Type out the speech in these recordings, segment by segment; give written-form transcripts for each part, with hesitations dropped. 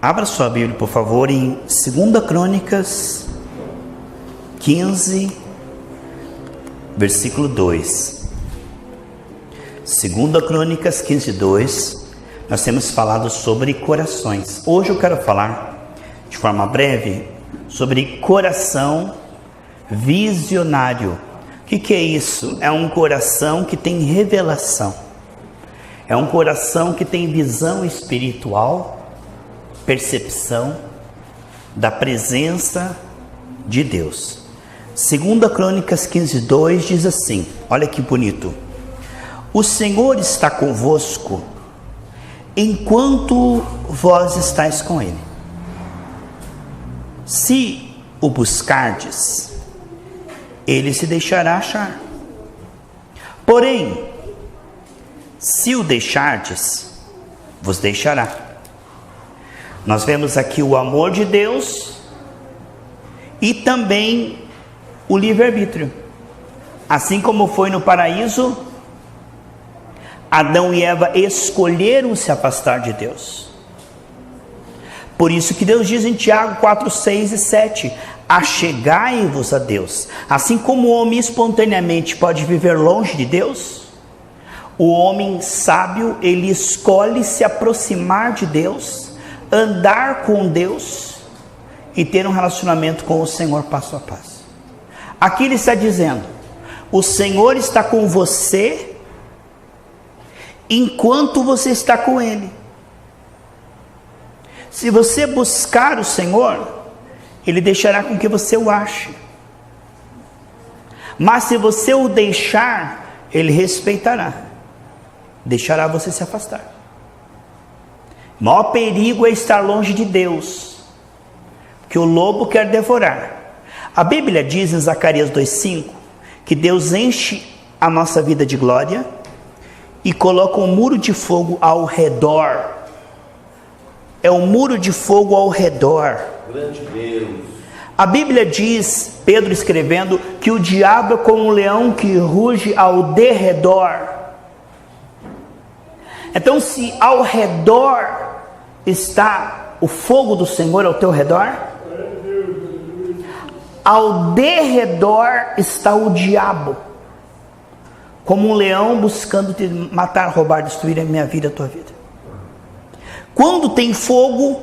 Abra sua Bíblia, por favor, em 2 Crônicas 15, versículo 2. 2 Crônicas 15, 2. Nós temos falado sobre corações. Hoje eu quero falar, de forma breve, sobre coração visionário. O que é isso? É um coração que tem revelação. É um coração que tem visão espiritual, percepção da presença de Deus. 2 Crônicas 15, 2 diz assim, olha que bonito: o Senhor está convosco enquanto vós estáis com Ele. Se o buscardes, Ele se deixará achar. Porém, se o deixardes, vos deixará. Nós vemos aqui o amor de Deus e também o livre-arbítrio. Assim como foi no paraíso, Adão e Eva escolheram se afastar de Deus. Por isso que Deus diz em Tiago 4, 6 e 7, achegai-vos a Deus. Assim como o homem espontaneamente pode viver longe de Deus, o homem sábio, ele escolhe se aproximar de Deus, andar com Deus e ter um relacionamento com o Senhor passo a passo. Aqui ele está dizendo, o Senhor está com você enquanto você está com Ele. Se você buscar o Senhor, Ele deixará com que você o ache. Mas se você o deixar, Ele respeitará. Deixará você se afastar. O maior perigo é estar longe de Deus, que o lobo quer devorar. A Bíblia diz em Zacarias 2,5 que Deus enche a nossa vida de glória e coloca um muro de fogo ao redor. É um muro de fogo ao redor. Grande Deus. A Bíblia diz, Pedro escrevendo, que o diabo é como um leão que ruge ao derredor. Então, se ao redor está o fogo do Senhor ao teu redor, ao derredor está o diabo, como um leão buscando te matar, roubar, destruir a minha vida, a tua vida. Quando tem fogo,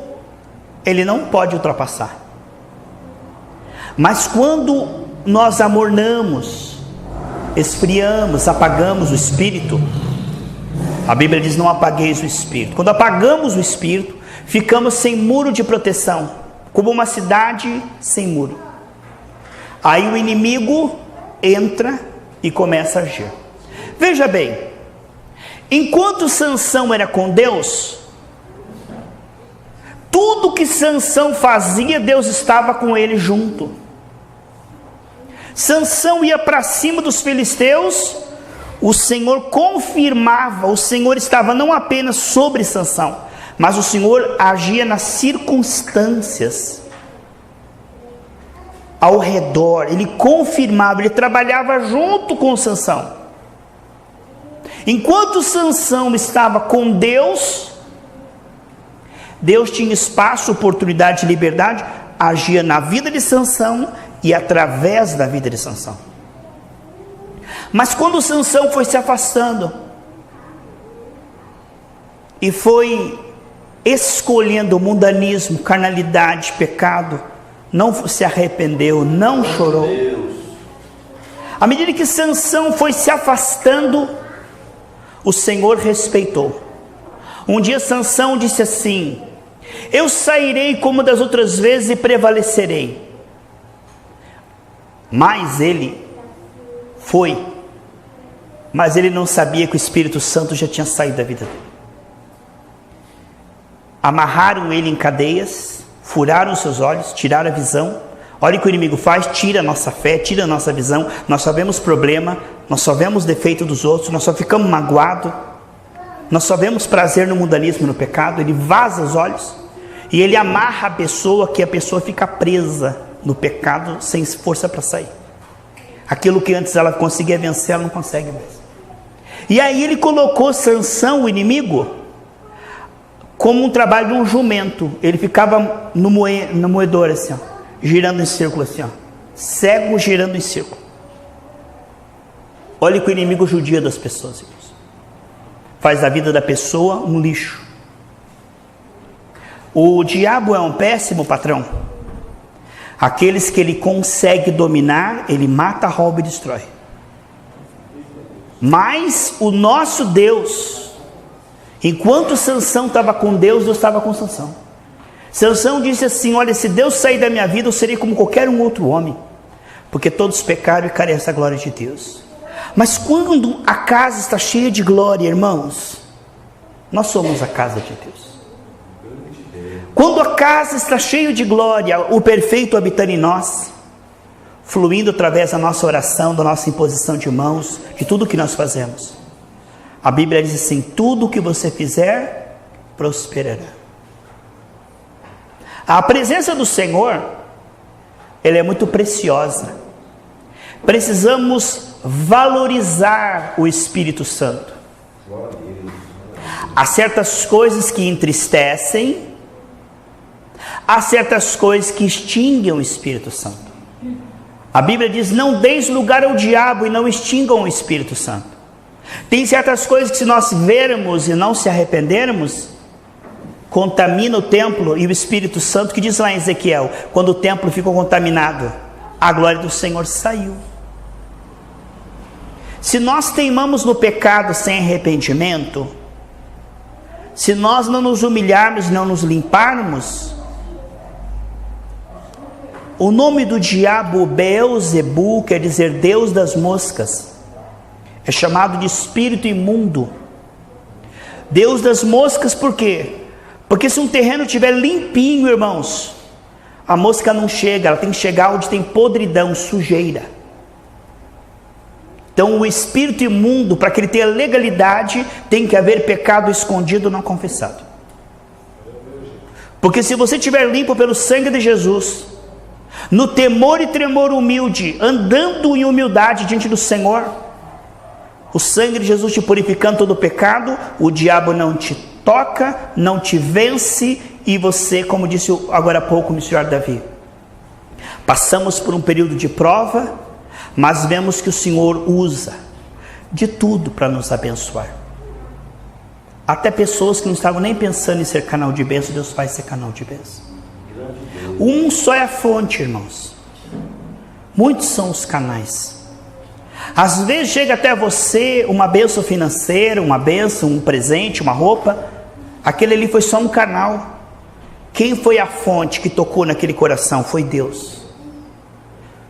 ele não pode ultrapassar. Mas quando nós amornamos, esfriamos, apagamos o Espírito, a Bíblia diz, não apagueis o Espírito. Quando apagamos o Espírito, ficamos sem muro de proteção, como uma cidade sem muro. Aí o inimigo entra e começa a agir. Veja bem, enquanto Sansão era com Deus, tudo que Sansão fazia, Deus estava com ele junto. Sansão ia para cima dos filisteus, o Senhor confirmava, o Senhor estava não apenas sobre Sansão, mas o Senhor agia nas circunstâncias ao redor, ele confirmava, ele trabalhava junto com Sansão. Enquanto Sansão estava com Deus, Deus tinha espaço, oportunidade e liberdade, agia na vida de Sansão e através da vida de Sansão. Mas quando Sansão foi se afastando e foi escolhendo o mundanismo, carnalidade, pecado, não se arrependeu, não chorou. À medida que Sansão foi se afastando, o Senhor respeitou. Um dia Sansão disse assim: eu sairei como das outras vezes e prevalecerei. Mas ele foi. Mas ele não sabia que o Espírito Santo já tinha saído da vida dele. Amarraram ele em cadeias, furaram seus olhos, tiraram a visão. Olha o que o inimigo faz, tira a nossa fé, tira a nossa visão. Nós só vemos problema, nós só vemos defeito dos outros, nós só ficamos magoados. Nós só vemos prazer no mundanismo e no pecado. Ele vaza os olhos e ele amarra a pessoa, que a pessoa fica presa no pecado sem força para sair. Aquilo que antes ela conseguia vencer, ela não consegue mais. E aí ele colocou Sansão, o inimigo, como um trabalho de um jumento. Ele ficava no moedor assim, ó, girando em círculo assim, ó, cego girando em círculo. Olha que o inimigo judia das pessoas, irmãos. Faz da vida da pessoa um lixo. O diabo é um péssimo patrão. Aqueles que ele consegue dominar, ele mata, rouba e destrói. Mas o nosso Deus, enquanto Sansão estava com Deus, Deus estava com Sansão. Sansão disse assim: olha, se Deus sair da minha vida, eu serei como qualquer um outro homem, porque todos pecaram e carecem da glória de Deus. Mas quando a casa está cheia de glória, irmãos, nós somos a casa de Deus. Quando a casa está cheia de glória, o perfeito habitando em nós, fluindo através da nossa oração, da nossa imposição de mãos, de tudo que nós fazemos. A Bíblia diz assim: tudo o que você fizer, prosperará. A presença do Senhor, ela é muito preciosa. Precisamos valorizar o Espírito Santo. Há certas coisas que entristecem, há certas coisas que extinguem o Espírito Santo. A Bíblia diz: não deis lugar ao diabo e não extingam o Espírito Santo. Tem certas coisas que, se nós vermos e não se arrependermos, contamina o templo e o Espírito Santo, que diz lá em Ezequiel, quando o templo ficou contaminado, a glória do Senhor saiu. Se nós teimamos no pecado sem arrependimento, se nós não nos humilharmos e não nos limparmos, o nome do diabo, Beelzebu, quer dizer Deus das moscas, é chamado de espírito imundo. Deus das moscas, por quê? Porque se um terreno estiver limpinho, irmãos, a mosca não chega, ela tem que chegar onde tem podridão, sujeira. Então o espírito imundo, para que ele tenha legalidade, tem que haver pecado escondido não confessado. Porque se você estiver limpo pelo sangue de Jesus, no temor e tremor humilde, andando em humildade diante do Senhor, o sangue de Jesus te purificando todo o pecado, o diabo não te toca, não te vence, e você, como disse agora há pouco o missionário Davi, passamos por um período de prova, mas vemos que o Senhor usa de tudo para nos abençoar. Até pessoas que não estavam nem pensando em ser canal de bênção, Deus faz ser canal de bênção. Um só é a fonte, irmãos. Muitos são os canais. Às vezes chega até você uma bênção financeira, uma bênção, um presente, uma roupa. Aquele ali foi só um canal. Quem foi a fonte que tocou naquele coração? Foi Deus.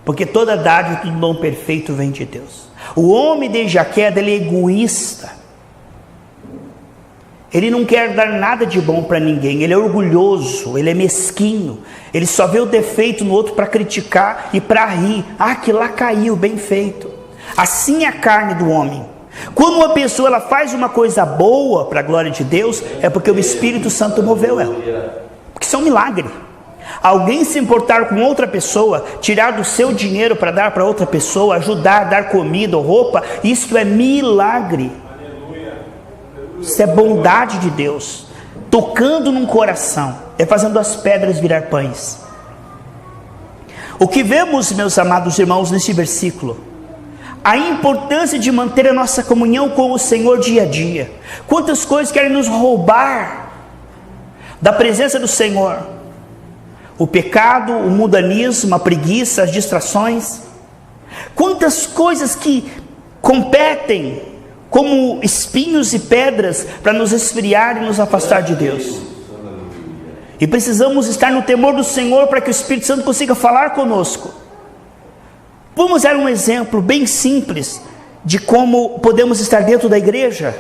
Porque toda dádiva e todo dom perfeito vem de Deus. O homem desde a queda, ele é egoísta. Ele não quer dar nada de bom para ninguém. Ele é orgulhoso, ele é mesquinho. Ele só vê o defeito no outro para criticar e para rir. Ah, que lá caiu, bem feito. Assim é a carne do homem. Quando uma pessoa ela faz uma coisa boa para a glória de Deus, é porque o Espírito Santo moveu ela. Porque isso é um milagre. Alguém se importar com outra pessoa, tirar do seu dinheiro para dar para outra pessoa, ajudar, dar comida ou roupa, isso é milagre. Isso é bondade de Deus, tocando num coração, é fazendo as pedras virar pães. O que vemos, meus amados irmãos, nesse versículo? A importância de manter a nossa comunhão com o Senhor dia a dia. Quantas coisas querem nos roubar da presença do Senhor? O pecado, o mundanismo, a preguiça, as distrações. Quantas coisas que competem como espinhos e pedras para nos esfriar e nos afastar de Deus. E precisamos estar no temor do Senhor para que o Espírito Santo consiga falar conosco. Vamos dar um exemplo bem simples de como podemos estar dentro da igreja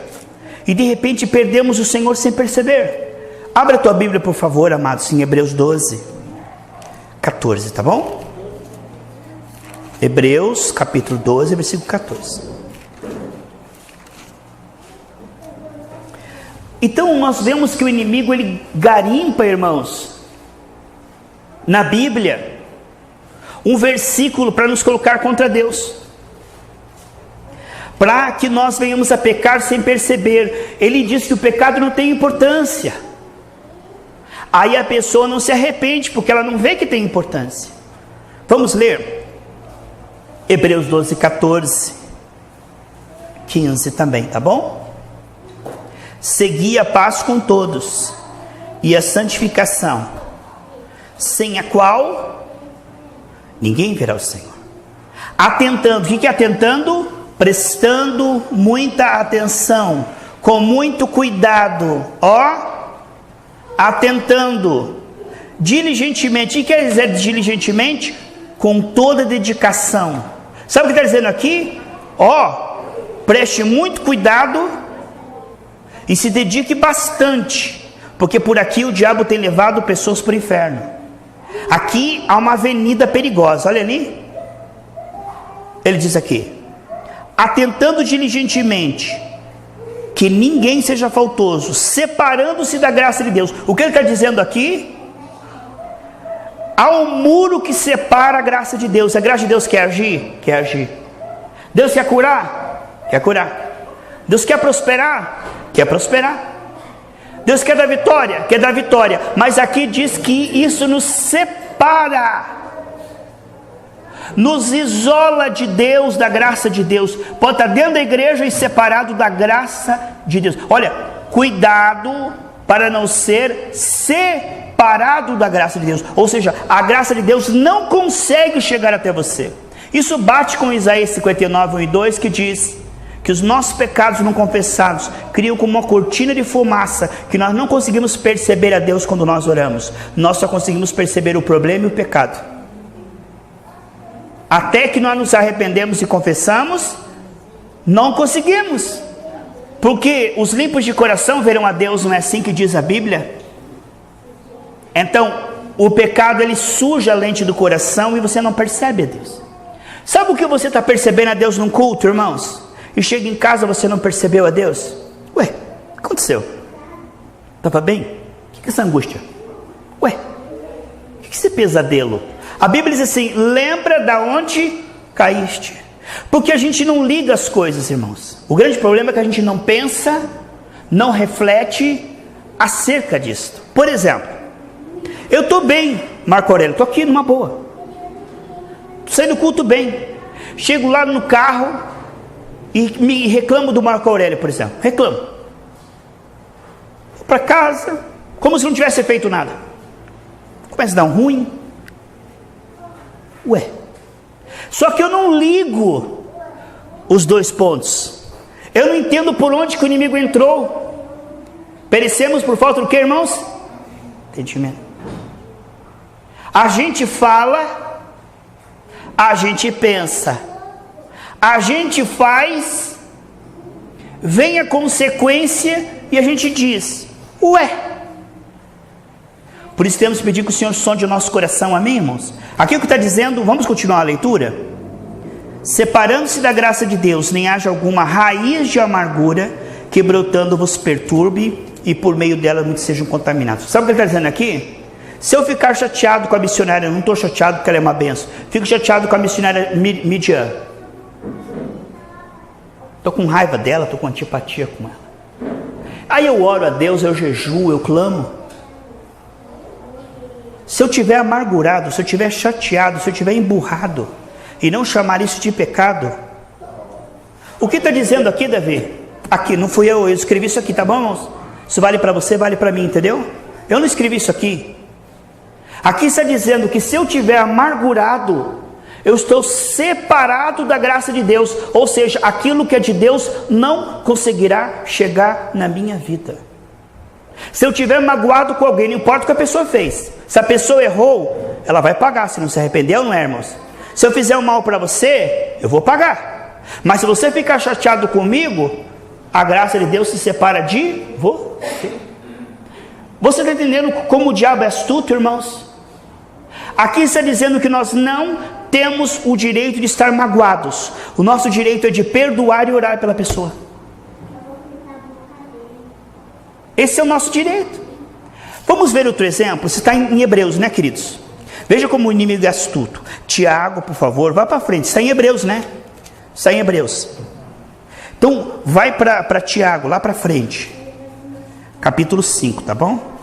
e de repente perdemos o Senhor sem perceber. Abra a tua Bíblia, por favor, amados, em Hebreus 12, 14, tá bom? Hebreus capítulo 12, versículo 14. Então nós vemos que o inimigo ele garimpa, irmãos, na Bíblia, um versículo para nos colocar contra Deus, para que nós venhamos a pecar sem perceber. Ele diz que o pecado não tem importância. Aí a pessoa não se arrepende, porque ela não vê que tem importância. Vamos ler Hebreus 12, 14, 15 também, tá bom? Segui a paz com todos e a santificação, sem a qual ninguém verá o Senhor. Atentando, o que é atentando? Prestando muita atenção, com muito cuidado, atentando, diligentemente. O que quer dizer diligentemente? Com toda dedicação. Sabe o que está dizendo aqui? Preste muito cuidado e se dedique bastante, porque por aqui o diabo tem levado pessoas para o inferno. Aqui há uma avenida perigosa, olha ali. Ele diz aqui: atentando diligentemente, que ninguém seja faltoso, separando-se da graça de Deus. O que ele está dizendo aqui? Há um muro que separa a graça de Deus. A graça de Deus quer agir? Quer agir. Deus quer curar? Quer curar. Deus quer prosperar? Quer prosperar. Deus quer dar vitória? Quer dar vitória. Mas aqui diz que isso nos separa, nos isola de Deus, da graça de Deus. Pode estar dentro da igreja e separado da graça de Deus. Olha, cuidado para não ser separado da graça de Deus. Ou seja, a graça de Deus não consegue chegar até você. Isso bate com Isaías 59, 1 e 2, que diz que os nossos pecados não confessados criam como uma cortina de fumaça, que nós não conseguimos perceber a Deus quando nós oramos. Nós só conseguimos perceber o problema e o pecado. Até que nós nos arrependemos e confessamos, não conseguimos. Porque os limpos de coração verão a Deus, não é assim que diz a Bíblia? Então, o pecado ele suja a lente do coração e você não percebe a Deus. Sabe o que você está percebendo a Deus num culto, irmãos? E chega em casa você não percebeu a Deus? Ué, o que aconteceu? Estava bem? O que é essa angústia? Ué, o que é esse pesadelo? A Bíblia diz assim: lembra da onde caíste. Porque a gente não liga as coisas, irmãos. O grande problema é que a gente não pensa, não reflete acerca disso. Por exemplo, eu estou bem, Marco Aurélio, estou aqui numa boa, saí do culto bem, chego lá no carro e me reclamo do Marco Aurélio, por exemplo. Reclamo. Vou para casa, como se não tivesse feito nada. Começa a dar um ruim. Ué. Só que eu não ligo os dois pontos. Eu não entendo por onde que o inimigo entrou. Perecemos por falta do que, irmãos? Entendimento. A gente fala, a gente pensa, a gente faz, vem a consequência e a gente diz: ué. Por isso temos que pedir que o Senhor sonde o nosso coração, amém, irmãos? Aqui o que está dizendo, vamos continuar a leitura? Separando-se da graça de Deus, nem haja alguma raiz de amargura que brotando vos perturbe e por meio dela muitos sejam contaminados. Sabe o que ele está dizendo aqui? Se eu ficar chateado com a missionária, eu não estou chateado porque ela é uma benção, fico chateado com a missionária Midian, estou com raiva dela, estou com antipatia com ela. Aí eu oro a Deus, eu jejuo, eu clamo. Se eu estiver amargurado, se eu estiver chateado, se eu estiver emburrado e não chamar isso de pecado, o que está dizendo aqui, Davi? Aqui, não fui eu escrevi isso aqui, tá bom, irmãos? Isso vale para você, vale para mim, entendeu? Eu não escrevi isso aqui. Aqui está dizendo que se eu estiver amargurado, eu estou separado da graça de Deus, ou seja, aquilo que é de Deus não conseguirá chegar na minha vida. Se eu estiver magoado com alguém, não importa o que a pessoa fez, se a pessoa errou, ela vai pagar, se não se arrependeu, não é, irmãos? Se eu fizer um mal para você, eu vou pagar. Mas se você ficar chateado comigo, a graça de Deus se separa de você. Você está entendendo como o diabo é astuto, irmãos? Aqui está dizendo que nós não temos o direito de estar magoados. O nosso direito é de perdoar e orar pela pessoa. Esse é o nosso direito. Vamos ver outro exemplo. Isso está em Hebreus, né, queridos? Veja como o inimigo é astuto. Tiago, por favor, vá para frente. Está em Hebreus, né? Está em Hebreus. Então, vai para Tiago, lá para frente. Capítulo 5, tá bom?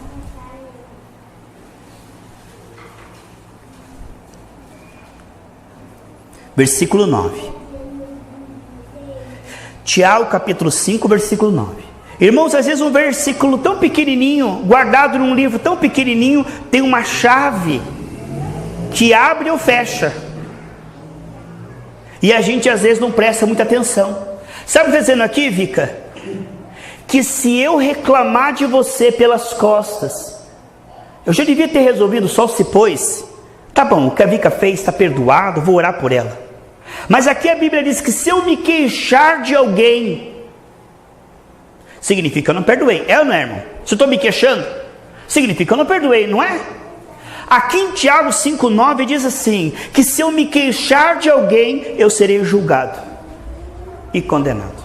versículo 9. Tiago capítulo 5, versículo 9. Irmãos, às vezes um versículo tão pequenininho, guardado num livro tão pequenininho, tem uma chave que abre ou fecha. E a gente às vezes não presta muita atenção. Sabe o que está dizendo aqui, Vica? Que se eu reclamar de você pelas costas, eu já devia ter resolvido, só se pôs. Tá bom, o que a Vica fez está perdoado, vou orar por ela. Mas aqui a Bíblia diz que se eu me queixar de alguém, significa que eu não perdoei. É ou não é, irmão? Se eu estou me queixando, significa que eu não perdoei, não é? Aqui em Tiago 5,9 diz assim, que se eu me queixar de alguém, eu serei julgado e condenado.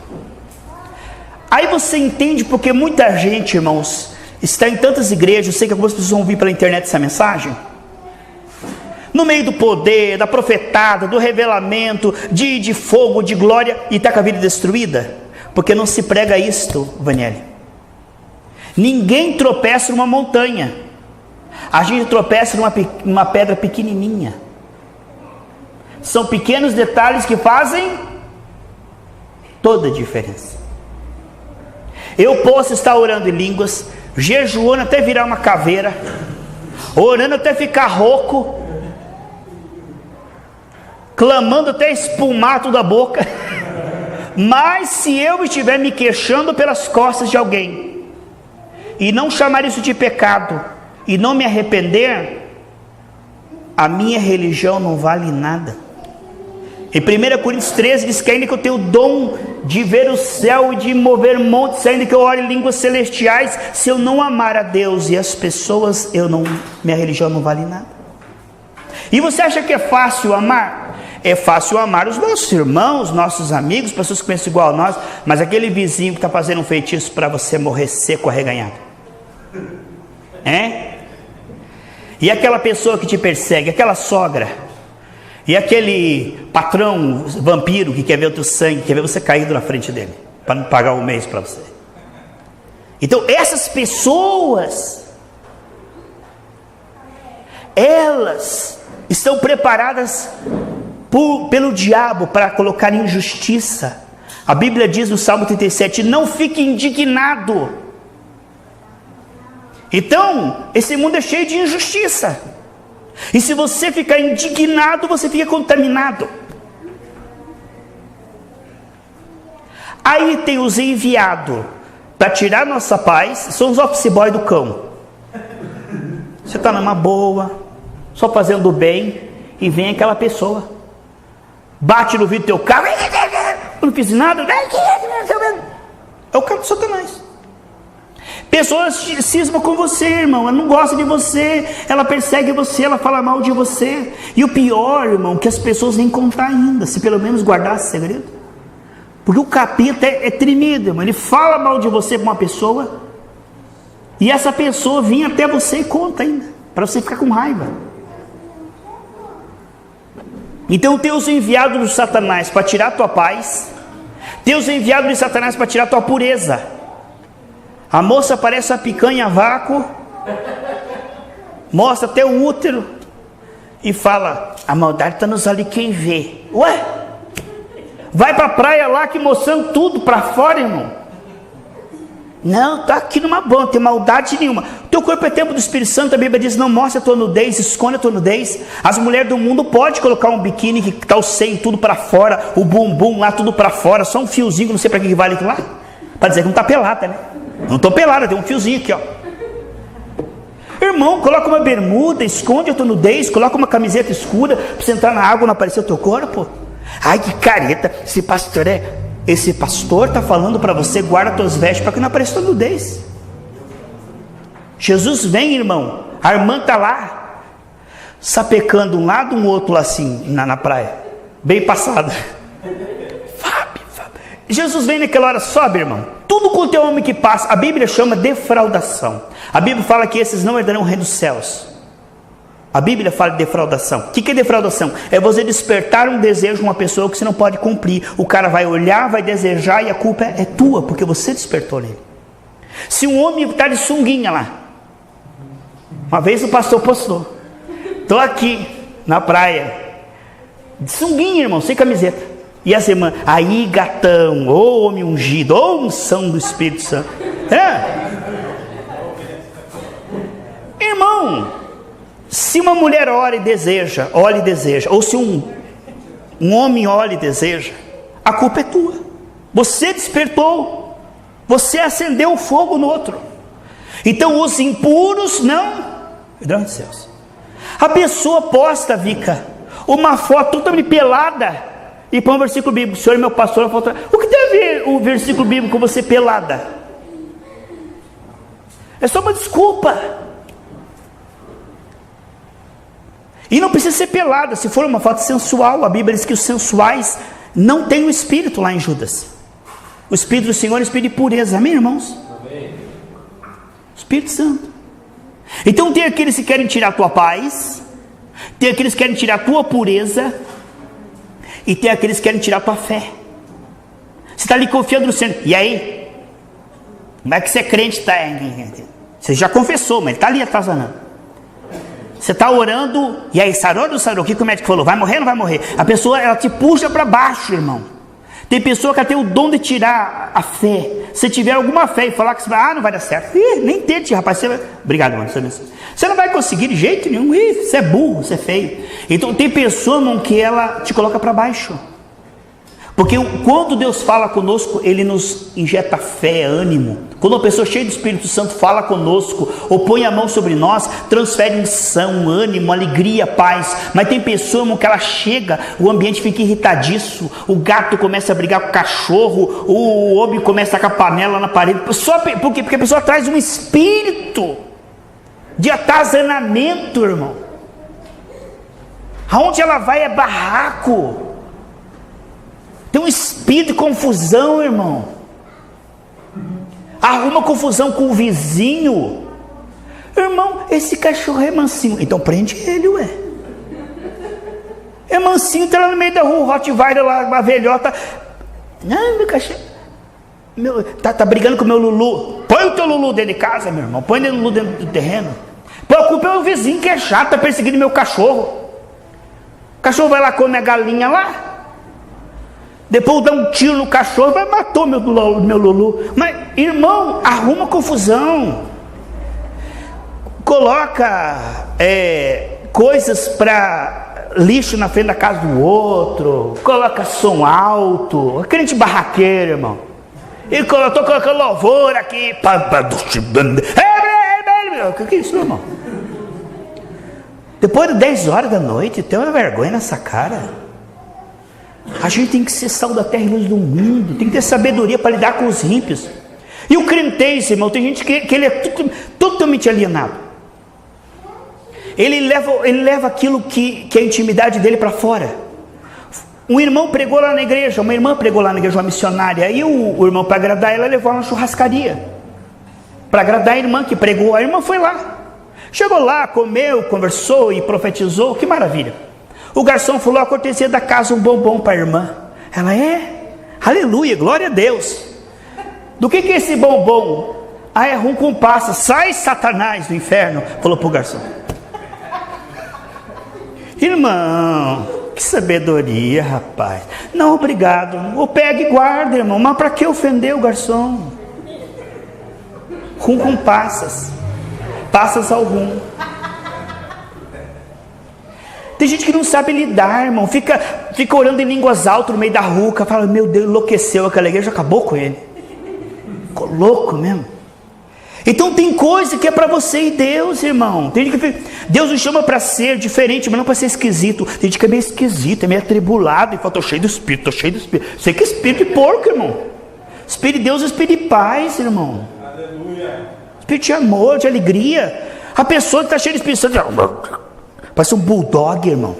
Aí você entende porque muita gente, irmãos, está em tantas igrejas, eu sei que algumas pessoas vão ouvir pela internet essa mensagem, no meio do poder, da profetada, do revelamento, de fogo, de glória, e está com a vida destruída, porque não se prega isto, Vaniele. Ninguém tropeça numa montanha, a gente tropeça numa pedra pequenininha. São pequenos detalhes que fazem toda a diferença. Eu posso estar orando em línguas, jejuando até virar uma caveira, orando até ficar rouco, clamando até espumar toda a boca, mas se eu estiver me queixando pelas costas de alguém, e não chamar isso de pecado, e não me arrepender, a minha religião não vale nada. Em 1 Coríntios 13 diz que ainda que eu tenho o dom de ver o céu e de mover montes, ainda que eu ore em línguas celestiais, se eu não amar a Deus e as pessoas, minha religião não vale nada. E você acha que é fácil amar? É fácil amar os nossos irmãos, nossos amigos, pessoas que pensam igual a nós, mas aquele vizinho que está fazendo um feitiço para você morrer seco, arreganhado, e aquela pessoa que te persegue, aquela sogra, e aquele patrão vampiro que quer ver o teu sangue, quer ver você caído na frente dele, para não pagar o mês para você. Então essas pessoas, elas estão preparadas pelo diabo para colocar injustiça. A Bíblia diz no Salmo 37, não fique indignado. Então, esse mundo é cheio de injustiça, e se você ficar indignado, você fica contaminado. Aí tem os enviados para tirar nossa paz, são os office boy do cão. Você está numa boa, só fazendo bem, e vem aquela pessoa, bate no vidro do teu carro, eu não fiz nada, é o carro de Satanás. Pessoas cismam com você, irmão, ela não gosta de você, ela persegue você, ela fala mal de você. E o pior, irmão, que as pessoas nem contar ainda, se pelo menos guardasse segredo. Porque o capeta é tremido, irmão. Ele fala mal de você para uma pessoa, e essa pessoa vem até você e conta ainda, para você ficar com raiva. Então tem os enviados do Satanás para tirar a tua paz, tem os enviados de Satanás para tirar a tua pureza. A moça parece uma picanha a vácuo, mostra até o útero e fala, a maldade está nos olhos quem vê. Ué? Vai para a praia lá que mostrando tudo para fora, irmão. Não, está aqui numa boa, não tem maldade nenhuma. Teu corpo é templo do Espírito Santo, a Bíblia diz, não mostra a tua nudez, esconde a tua nudez. As mulheres do mundo podem colocar um biquíni que está o seio tudo para fora, o bumbum lá tudo para fora, só um fiozinho, não sei para que vale aquilo lá, para dizer que não está pelada, né? Não estou pelada, tem um fiozinho aqui, ó. Irmão, coloca uma bermuda, esconde a tua nudez, coloca uma camiseta escura para você entrar na água e não aparecer o teu corpo. Ai, que careta, esse pastor está falando para você, guarda tuas vestes para que não apareça tua nudez. Jesus vem, irmão, a irmã está lá, sapecando um lado, um outro lá assim, na praia, bem passada. Jesus vem naquela hora, sobe, irmão. Tudo quanto é homem que passa, a Bíblia chama defraudação. A Bíblia fala que esses não herdarão o reino dos céus. A Bíblia fala de defraudação. O que é defraudação? É você despertar um desejo de uma pessoa que você não pode cumprir. O cara vai olhar, vai desejar e a culpa é tua, porque você despertou nele. Se um homem está de sunguinha lá, uma vez o pastor postou, estou aqui na praia, De sunguinha, irmão, sem camiseta. E as irmãs, aí gatão, ô homem ungido, ô unção do Espírito Santo. Irmão, se uma mulher olha e deseja, ou se um homem olha e deseja, a culpa é tua. Você despertou, você acendeu o fogo no outro. Então os impuros não, perdão de céus. A pessoa posta, Vica, uma foto totalmente pelada e põe um versículo bíblico. O senhor é meu pastor, o que tem a ver o versículo bíblico com você pelada? É só uma desculpa. E não precisa ser pelada. Se for uma foto sensual, a Bíblia diz que os sensuais não têm o Espírito lá em Judas. O Espírito do Senhor é o Espírito de pureza. Amém, irmãos? Amém. Espírito Santo. Então tem aqueles que querem tirar a tua paz, tem aqueles que querem tirar a tua pureza, e tem aqueles que querem tirar a tua fé. Você está ali confiando no Senhor. E aí? Como é que você é crente? Tá? Você já confessou, mas está ali atazanando. Você está orando, e aí, sarou ou não sarou? O que o médico falou? Vai morrer ou não vai morrer? A pessoa, ela te puxa para baixo, irmão. Tem pessoa que tem o dom de tirar a fé. Se tiver alguma fé e falar que você vai, não vai dar certo. Nem tente, rapaz. Obrigado, mano. Você não vai conseguir de jeito nenhum. Você é burro, você é feio. Então tem pessoa, irmão, que ela te coloca para baixo. Porque quando Deus fala conosco, Ele nos injeta fé, ânimo. Quando uma pessoa cheia do Espírito Santo fala conosco, ou põe a mão sobre nós, transfere unção, ânimo, alegria, paz. Mas tem pessoa, irmão, que ela chega, o ambiente fica irritadiço, o gato começa a brigar com o cachorro, o homem começa a com a panela na parede. Porque a pessoa traz um espírito de atazanamento, irmão. Aonde ela vai é barraco. Tem um espírito de confusão, irmão. Arruma confusão com o vizinho. Irmão, esse cachorro é mansinho. Então prende ele, ué. É mansinho, tá lá no meio da rua, o Rottweiler lá, uma velhota. Não, meu cachorro. Tá brigando com o meu Lulu. Põe o teu Lulu dentro de casa, meu irmão. Põe o Lulu dentro do terreno. Pô, a culpa é o vizinho que é chato, tá perseguindo meu cachorro. O cachorro vai lá, come a galinha lá. Depois dá um tiro no cachorro, vai matou meu Lulu. Mas, irmão, arruma confusão. Coloca coisas para lixo na frente da casa do outro. Coloca som alto. Crente barraqueiro, irmão. Ele tô colocando louvor aqui. O que é isso, irmão? Depois de 10 horas da noite, tem uma vergonha nessa cara. A gente tem que ser sal da terra e luz do mundo. Tem que ter sabedoria para lidar com os ímpios. E o crentez, irmão, tem gente que ele é totalmente alienado. Ele leva aquilo que é a intimidade dele para fora. Um irmão pregou lá na igreja, uma irmã pregou lá na igreja, uma missionária. Aí o irmão, para agradar ela, levou ela na churrascaria. Para agradar a irmã que pregou. A irmã foi lá. Chegou lá, comeu, conversou e profetizou. Que maravilha. O garçom falou a cortesia da casa, um bombom para a irmã. Ela aleluia, glória a Deus. Do que é esse bombom? É rum com passa. Sai, Satanás, do inferno, falou para o garçom. Irmão, que sabedoria, rapaz. Não, obrigado. Ou pega e guarda, irmão. Mas para que ofender o garçom? Rum com passas. Passas ao rum. Tem gente que não sabe lidar, irmão. Fica orando em línguas altas no meio da rua. Fala, meu Deus, enlouqueceu. Aquela igreja acabou com ele. Ficou louco mesmo. Então tem coisa que é para você e Deus, irmão. Tem gente que Deus nos chama para ser diferente, mas não para ser esquisito. Tem gente que é meio esquisito, é meio atribulado. E fala, tô cheio do Espírito. Sei que é espírito de porco, irmão. Espírito de Deus é espírito de paz, irmão. Aleluia. Espírito de amor, de alegria. A pessoa que está cheia de Espírito Santo... Parece um bulldog, irmão.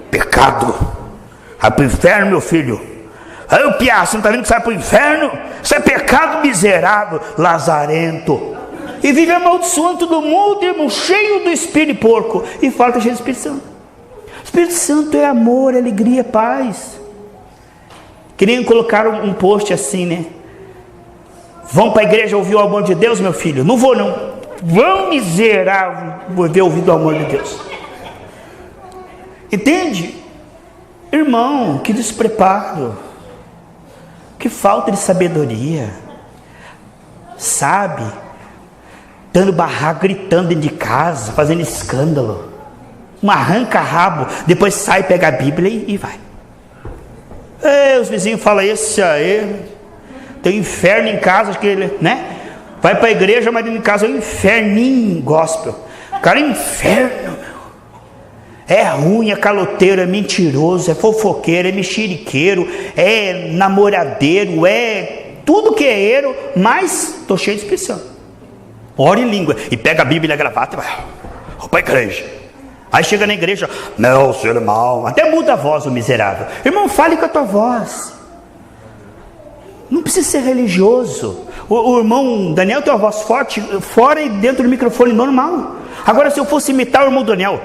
Pecado. Vai para o inferno, meu filho. Aí o piá, você não está vendo que você vai para o inferno? Isso é pecado miserável, lazarento. E vive amaldiçoando todo mundo, irmão, cheio do espírito de porco. E fala que é cheio do Espírito Santo. O Espírito Santo é amor, é alegria, paz. Queriam colocar um post assim, né? Vão para a igreja ouvir o amor de Deus, meu filho? Não vou, não. Vão miserável, ver ouvir o amor de Deus. Entende? Irmão, que despreparo, que falta de sabedoria, sabe? Dando barraco, gritando dentro de casa, fazendo escândalo, um arranca-rabo, depois sai, pega a Bíblia e vai. Os vizinhos falam, esse aí tem um inferno em casa, acho que ele, né? Vai para a igreja, mas dentro de casa é um inferninho gospel. O cara é um inferno, meu. É ruim, é caloteiro, é mentiroso, é fofoqueiro, é mexeriqueiro, é namoradeiro, é tudo que é erro, mas estou cheio de expressão. Ora em língua, e pega a Bíblia e a gravata e vai para a igreja. Aí chega na igreja, meu seu irmão, até muda a voz o miserável. Irmão, fale com a tua voz. Não precisa ser religioso. O irmão Daniel tem uma voz forte, fora e dentro do microfone normal. Agora se eu fosse imitar o irmão Daniel,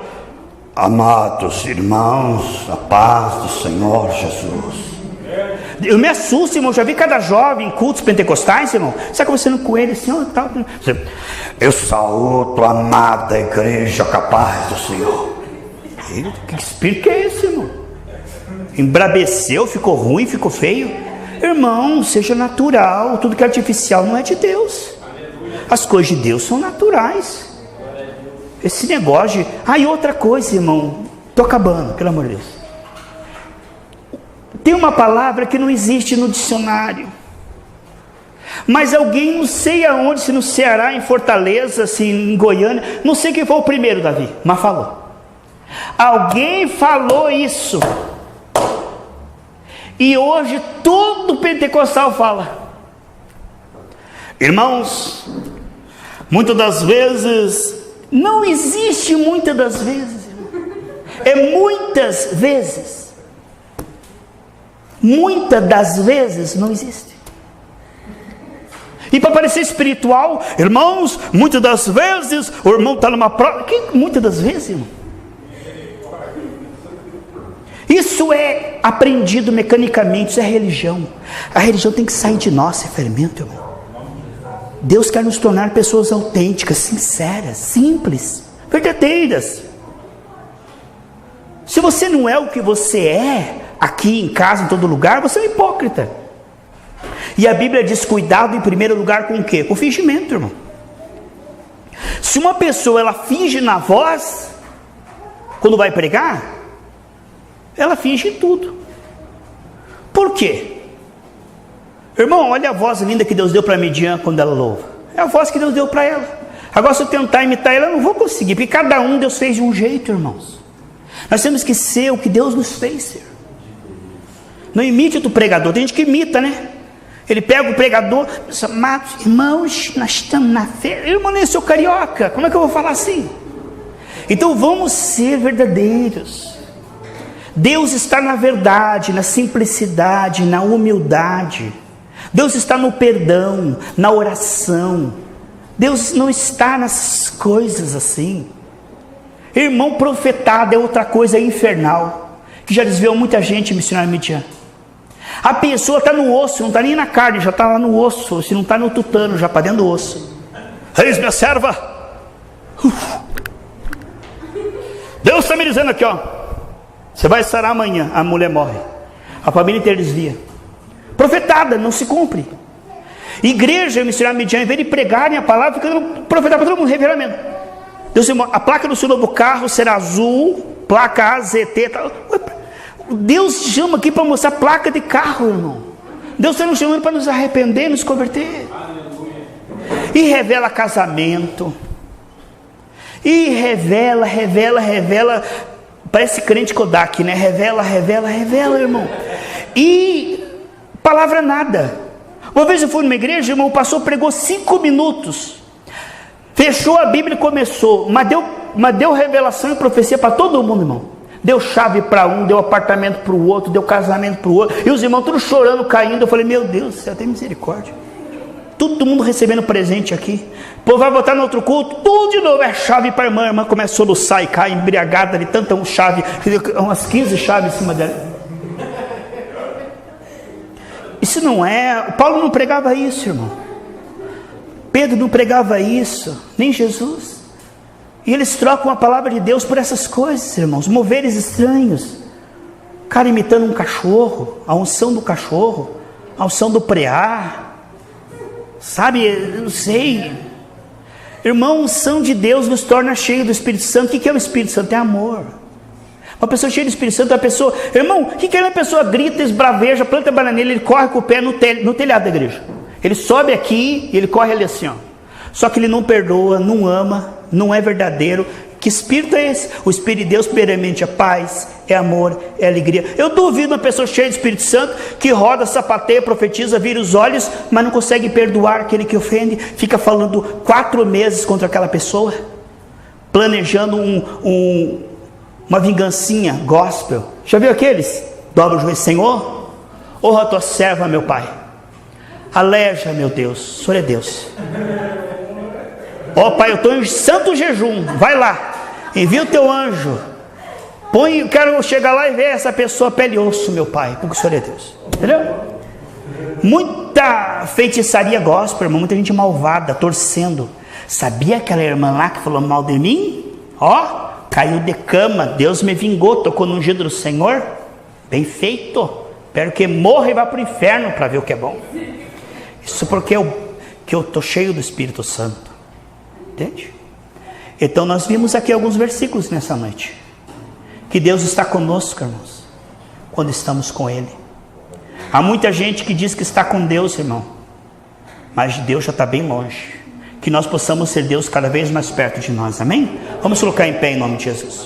amados irmãos, a paz do Senhor Jesus. Eu me assusto, irmão. Já vi cada jovem em cultos pentecostais, irmão. Você está conversando com ele assim, ó, tal. Eu saúdo a amada igreja capaz do Senhor. Que espírito que é esse, irmão? Embrabeceu, ficou ruim, ficou feio. Irmão, seja natural. Tudo que é artificial não é de Deus. As coisas de Deus são naturais. Esse negócio de... e outra coisa, irmão. Estou acabando, pelo amor de Deus. Tem uma palavra que não existe no dicionário. Mas alguém, não sei aonde, se no Ceará, em Fortaleza, se em Goiânia, não sei quem foi o primeiro, Davi, mas falou. Alguém falou isso. E hoje todo pentecostal fala. Irmãos, muitas das vezes, não existe muitas das vezes, irmão. É muitas vezes. Muitas das vezes não existe. E para parecer espiritual, irmãos, muitas das vezes o irmão está numa prova. Muitas das vezes, irmão? Isso é aprendido mecanicamente, isso é religião. A religião tem que sair de nós, é fermento, irmão. Deus quer nos tornar pessoas autênticas, sinceras, simples, verdadeiras. Se você não é o que você é, aqui em casa, em todo lugar, você é um hipócrita. E a Bíblia diz, cuidado em primeiro lugar com o quê? Com o fingimento, irmão. Se uma pessoa, ela finge na voz, quando vai pregar, ela finge em tudo. Por quê? Irmão, olha a voz linda que Deus deu para Midian quando ela louva. É a voz que Deus deu para ela. Agora se eu tentar imitar ela, eu não vou conseguir, porque cada um Deus fez de um jeito, irmãos. Nós temos que ser o que Deus nos fez ser. Não imite o pregador. Tem gente que imita, né? Ele pega o pregador, amados irmãos, nós estamos na fé. Irmão, nem sou carioca, como é que eu vou falar assim? Então vamos ser verdadeiros. Deus está na verdade, na simplicidade, na humildade. Deus está no perdão, na oração. Deus não está nas coisas assim. Irmão, profetado é outra coisa infernal, que já desviou muita gente, missionário Midian. A pessoa está no osso, não está nem na carne, já está lá no osso. Se não está no tutano, já para dentro do osso. Eis minha serva. Deus está me dizendo aqui, ó. Você vai sarar amanhã, a mulher morre. A família inteira desvia. Profetada, não se cumpre. Igreja, missionário Midian, em vez de pregarem a palavra, fica profetar para todo mundo, reveramento. Deus, a placa do seu novo carro será azul, placa AZT, tal. Deus chama aqui para mostrar placa de carro, irmão. Deus está nos chamando para nos arrepender, nos converter. E revela casamento. E revela. Parece crente Kodak, né? Revela, irmão. E palavra nada. Uma vez eu fui numa igreja, irmão, o pastor pregou 5 minutos. Fechou a Bíblia e começou. Mas deu revelação e profecia para todo mundo, irmão. Deu chave para um, deu apartamento para o outro, deu casamento para o outro. E os irmãos todos chorando, caindo. Eu falei, meu Deus do céu, tem misericórdia. Todo mundo recebendo presente aqui. O povo vai botar no outro culto, tudo de novo é chave para a irmã. A irmã começa a soluçar e cai embriagada de tanta chave, umas 15 chaves em cima dela. Isso não é... Paulo não pregava isso, irmão. Pedro não pregava isso, nem Jesus. E eles trocam a palavra de Deus por essas coisas, irmãos, moveres estranhos. cara imitando um cachorro, a unção do cachorro, a unção do preá, sabe, eu não sei. Irmão, a unção de Deus nos torna cheio do Espírito Santo. O que é o Espírito Santo? É amor. Uma pessoa cheia do Espírito Santo é uma pessoa... Irmão, o que é uma pessoa grita, esbraveja, planta bananeira, ele corre com o pé no telhado da igreja. Ele sobe aqui e ele corre ali assim, ó. Só que ele não perdoa, não ama, não é verdadeiro. Que espírito é esse? O Espírito de Deus primeiramente é paz, é amor, é alegria. Eu duvido uma pessoa cheia do Espírito Santo que roda, sapateia, profetiza, vira os olhos, mas não consegue perdoar aquele que ofende, fica falando 4 meses contra aquela pessoa, planejando uma vingancinha gospel. Já viu aqueles? Dobra o joelho, Senhor, honra a tua serva, meu Pai. Aleja, meu Deus, o Senhor é Deus. Ó Pai, eu estou em santo jejum, vai lá, envia o teu anjo, quero chegar lá e ver essa pessoa pele e osso, meu Pai, porque o Senhor é Deus, entendeu? Muita feitiçaria gospel, irmão, muita gente malvada, torcendo. Sabia aquela irmã lá que falou mal de mim? Ó, caiu de cama, Deus me vingou, tocou no ungido do Senhor, bem feito, espero que morra e vá para o inferno para ver o que é bom. Isso porque eu estou cheio do Espírito Santo. Entende? Então nós vimos aqui alguns versículos nessa noite. Que Deus está conosco, irmãos, quando estamos com Ele. Há muita gente que diz que está com Deus, irmão, mas Deus já está bem longe. Que nós possamos ser Deus cada vez mais perto de nós, amém? Vamos colocar em pé em nome de Jesus.